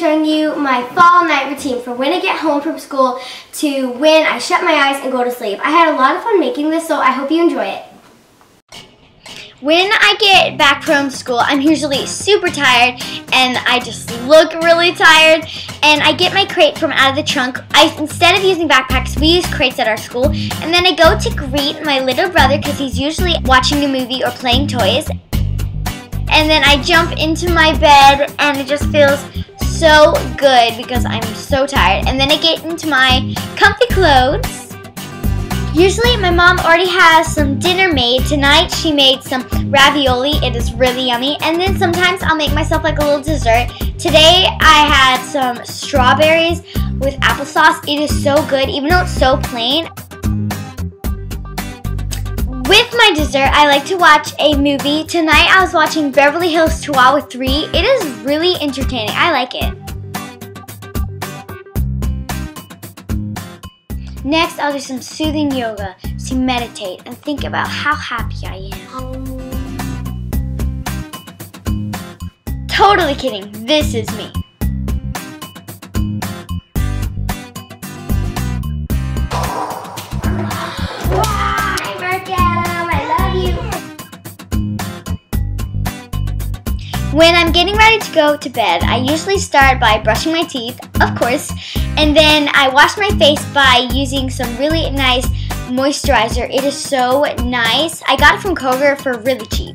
showing you my fall night routine for when I get home from school to when I shut my eyes and go to sleep. I had a lot of fun making this, so I hope you enjoy it. When I get back from school, I'm usually super tired and I just look really tired, and I get my crate from out of the trunk. Instead of using backpacks, we use crates at our school, and then I go to greet my little brother because he's usually watching a movie or playing toys. And then I jump into my bed and it just feels so good because I'm so tired. And then I get into my comfy clothes. Usually my mom already has some dinner made. Tonight she made some ravioli. It is really yummy. And then sometimes I'll make myself like a little dessert. Today I had some strawberries with applesauce. It is so good even though it's so plain. With my dessert, I like to watch a movie. Tonight I was watching Beverly Hills Chihuahua 3. It is really entertaining. I like it. Next, I'll do some soothing yoga to meditate and think about how happy I am. Totally kidding. This is me. When I'm getting ready to go to bed, I usually start by brushing my teeth, of course, and then I wash my face by using some really nice moisturizer. It is so nice. I got it from Kroger for really cheap.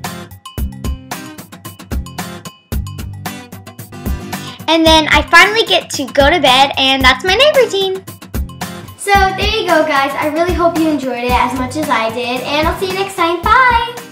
And then I finally get to go to bed, and that's my night routine. So there you go, guys. I really hope you enjoyed it as much as I did, and I'll see you next time. Bye!